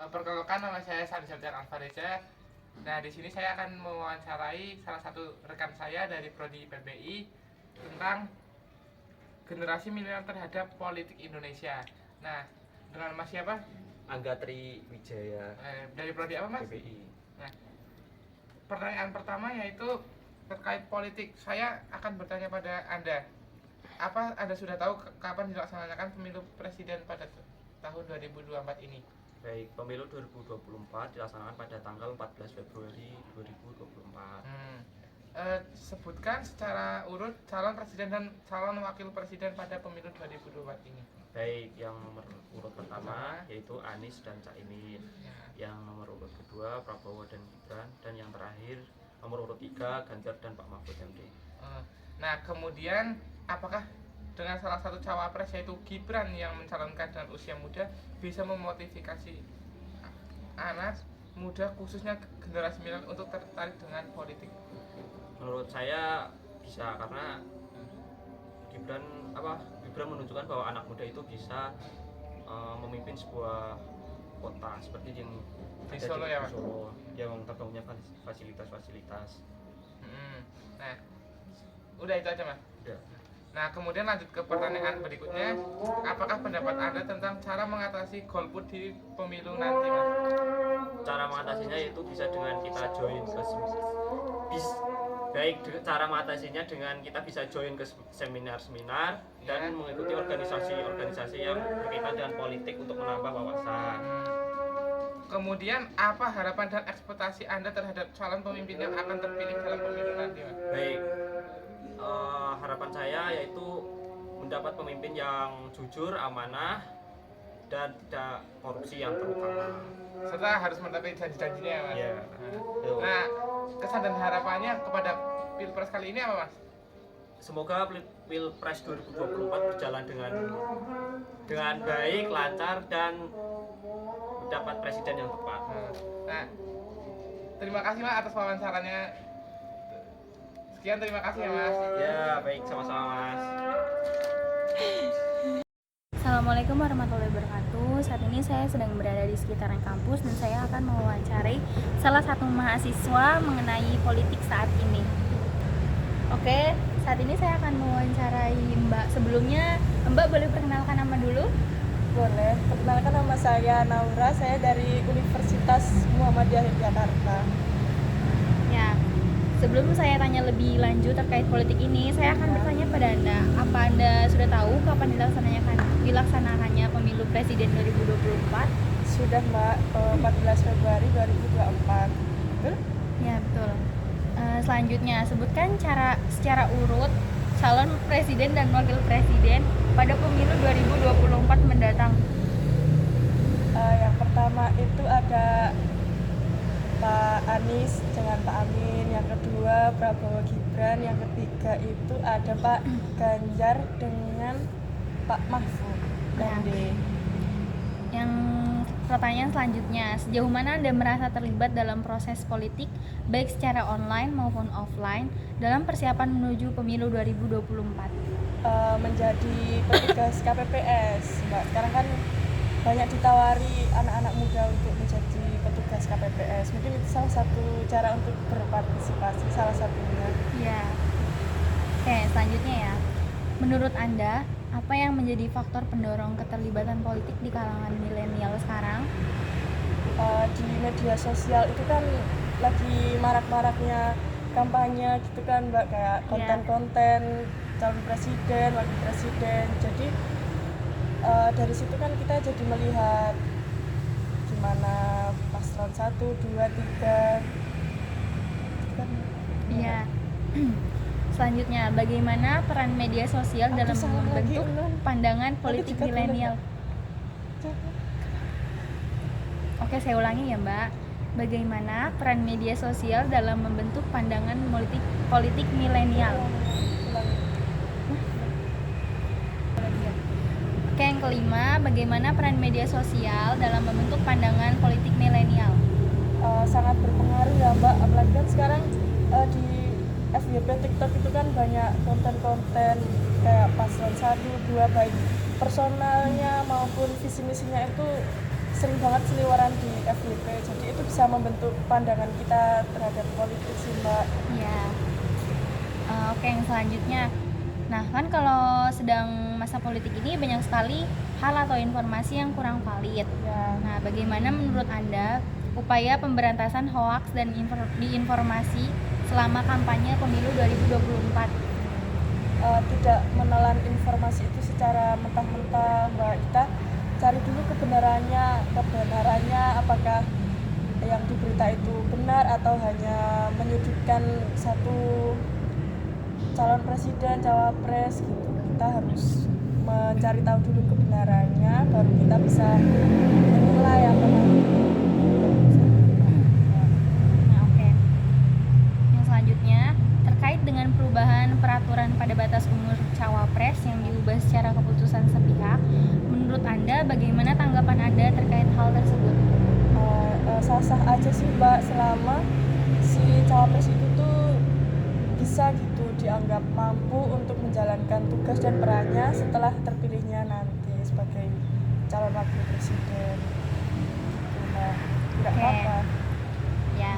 Perkenalkan, nama saya Sandi Septian Alvareza. Nah, di sini saya akan mewawancarai salah satu rekan saya dari Prodi PBI tentang generasi milenial terhadap politik Indonesia. Nah, dengan Mas siapa? Angga Tri Wijaya, Dari Prodi apa, Mas? PBI. Nah, pertanyaan pertama yaitu terkait politik. Saya akan bertanya pada Anda. Apa Anda sudah tahu kapan dilaksanakan pemilu presiden pada tahun 2024 ini? Baik, pemilu 2024 dilaksanakan pada tanggal 14 Februari 2024. Sebutkan secara urut calon presiden dan calon wakil presiden pada pemilu 2024 ini. Baik, yang nomor urut pertama yaitu Anies dan Caimin. Ya. Yang nomor urut kedua Prabowo dan Gibran, dan yang terakhir nomor urut 3 Ganjar dan Pak Mahfud MD. Nah, kemudian apakah dengan salah satu cawapres yaitu Gibran yang mencalonkan dengan usia muda bisa memotivasi anak muda khususnya generasi milenial untuk tertarik dengan politik? Menurut saya bisa, karena Gibran menunjukkan bahwa anak muda itu bisa memimpin sebuah kota seperti yang Di ada Solo, ya, Pak? di Solo, yang terbangunnya fasilitas-fasilitas. Nah, udah itu aja, Mas. Udah. Nah, kemudian lanjut ke pertanyaan berikutnya. Apakah pendapat Anda tentang cara mengatasi golput di pemilu nanti, Mas? Cara mengatasinya itu bisa dengan kita join ke cara mengatasinya dengan kita bisa join ke seminar-seminar dan mengikuti organisasi-organisasi yang berkaitan dengan politik untuk menambah wawasan. Kemudian apa harapan dan ekspektasi Anda terhadap calon pemimpin yang akan terpilih dalam pemilu nanti, Mas? Baik, harapan saya yaitu mendapat pemimpin yang jujur, amanah, dan tidak korupsi yang terutama. Serta harus menepati janji-janjinya, ya, Mas? Ya. Nah, kesan dan harapannya kepada Pilpres kali ini apa, Mas? Semoga Pilpres 2024 berjalan dengan baik, lancar, dan mendapat presiden yang tepat. Nah, terima kasih, Mas, atas wawancaranya. Sekian, terima kasih ya, Mas. Ya, baik, sama-sama, Mas. Assalamualaikum warahmatullahi wabarakatuh. Saat ini saya sedang berada di sekitaran kampus dan saya akan mewawancarai salah satu mahasiswa mengenai politik saat ini. Oke, saat ini saya akan mewawancarai Mbak. Sebelumnya, Mbak boleh perkenalkan nama dulu? Boleh, perkenalkan nama saya Naura, saya dari Universitas Muhammadiyah Yogyakarta. Ya, sebelum saya tanya lebih lanjut terkait politik ini, saya akan bertanya pada Anda. Apa Anda sudah tahu kapan dilaksanakannya pemilu presiden 2024? Sudah, Mbak, 14 Februari 2024. Betul? Ya, betul. Selanjutnya, sebutkan secara urut calon presiden dan wakil presiden pada pemilu 2024 mendatang. Yang pertama itu ada Pak Anies dengan Pak Amin, yang kedua Prabowo Gibran, yang ketiga itu ada Pak Ganjar dengan Pak Mahfud MD. Yang pertanyaan selanjutnya, sejauh mana Anda merasa terlibat dalam proses politik baik secara online maupun offline dalam persiapan menuju pemilu 2024? Menjadi petugas KPPS, Mbak. Sekarang kan banyak ditawari anak-anak muda untuk menjadi petugas KPPS. Mungkin itu salah satu cara untuk berpartisipasi, salah satunya. Ya. Oke, selanjutnya ya. Menurut Anda, apa yang menjadi faktor pendorong keterlibatan politik di kalangan milenial sekarang? Di media sosial itu kan lagi marak-maraknya kampanye gitu kan, Mbak, kayak konten-konten calon presiden, wakil presiden. Jadi dari situ kan kita jadi melihat gimana paslon 1, 2, 3 kan. Iya. Selanjutnya, bagaimana peran media sosial dalam membentuk pandangan politik milenial? Oke, saya ulangi ya, Mbak. Bagaimana peran media sosial dalam membentuk pandangan politik milenial? Oke, yang kelima, bagaimana peran media sosial dalam membentuk pandangan politik milenial? Sangat berpengaruh ya, Mbak. Apalagi kan sekarang di FYP TikTok itu kan banyak konten-konten kayak paslon 1, 2, baik personalnya maupun visi misinya itu sering banget seliweran di bisa membentuk pandangan kita terhadap politik sih Mbak. Ya. Oke, yang selanjutnya. Nah, kan kalau sedang masa politik ini banyak sekali hal atau informasi yang kurang valid. Ya. Nah, bagaimana menurut Anda upaya pemberantasan hoaks dan diinformasi selama kampanye pemilu 2024? Tidak menelan informasi itu secara mentah-mentah Mbak. Kita cari dulu kebenarannya apakah yang diberita itu benar atau hanya menyudutkan satu calon presiden, cawapres gitu. Kita harus mencari tahu dulu kebenarannya, baru kita bisa menilai apakah Nah, oke. Yang selanjutnya, terkait dengan perubahan peraturan pada batas umur cawapres yang diubah secara keputusan sepihak, menurut Anda bagaimana tanggapan Anda terkait hal tersebut? sah-sah aja sih Mbak, selama si cawapres itu tuh bisa gitu dianggap mampu untuk menjalankan tugas dan perannya setelah terpilihnya nanti sebagai calon wakil presiden gitu Mbak. Nggak Oke. apa-apa. Ya.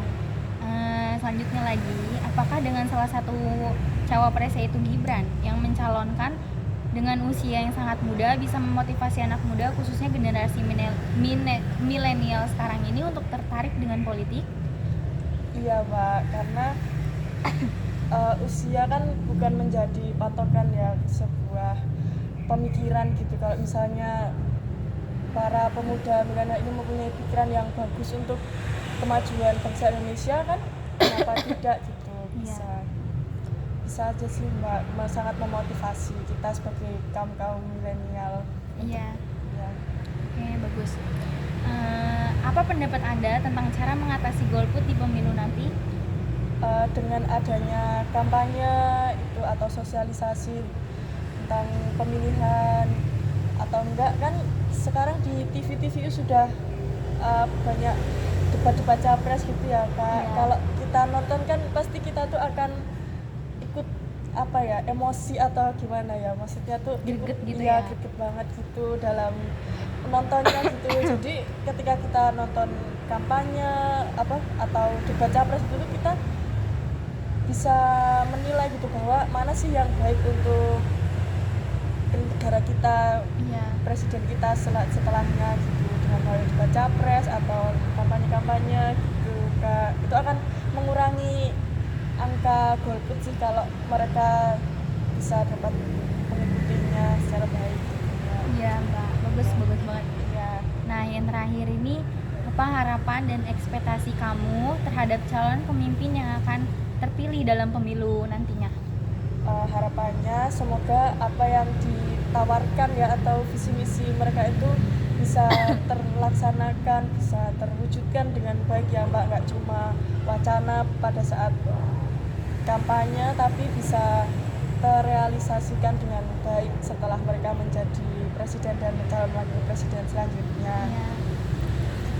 Selanjutnya lagi, apakah dengan salah satu cawapres yaitu Gibran yang mencalonkan dengan usia yang sangat muda bisa memotivasi anak muda khususnya generasi milenial sekarang ini untuk tertarik dengan politik? Iya Mbak, karena usia kan bukan menjadi patokan ya sebuah pemikiran gitu. Kalau misalnya para pemuda milenial ini mempunyai pikiran yang bagus untuk kemajuan bangsa Indonesia kan, kenapa tidak gitu. Bisa aja sih Mbak, sangat memotivasi kita sebagai kaum milenial. Iya. Ya. Oke, bagus. Apa pendapat Anda tentang cara mengatasi golput di pemilu nanti? Dengan adanya kampanye itu atau sosialisasi tentang pemilihan atau enggak, kan sekarang di TV sudah banyak debat-debat capres gitu ya Kak. Iya. Kalau kita nonton kan pasti kita tuh akan ikut apa ya, emosi atau gimana ya, maksudnya tuh Greget gitu ya, ya. greget banget gitu dalam menontonnya gitu. Jadi ketika kita nonton kampanye atau debat capres itu tuh kita bisa menilai gitu bahwa mana sih yang baik untuk negara kita, Iya. presiden kita setelahnya gitu, dengan melalui debat capres atau kampanye gitu Kak. Itu akan mengurangi angka golput sih kalau mereka bisa dapat mengikutinya secara baik gitu, Kak. Iya, Mbak. Bagus banget. Ya. Nah, yang terakhir ini, apa harapan dan ekspektasi kamu terhadap calon pemimpin yang akan terpilih dalam pemilu nantinya? Harapannya semoga apa yang ditawarkan ya atau visi misi mereka itu bisa terlaksanakan, bisa terwujudkan dengan baik ya Mbak, nggak cuma wacana pada saat kampanye tapi bisa terrealisasikan dengan baik setelah mereka menjadi presiden dan calon wakil presiden selanjutnya. Ya.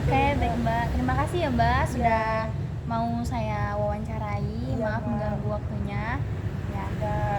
Oke, baik Mbak. Terima kasih ya Mbak sudah mau saya wawancarai. Iya, Maaf Mbak. mengganggu waktunya. Ya. Ya,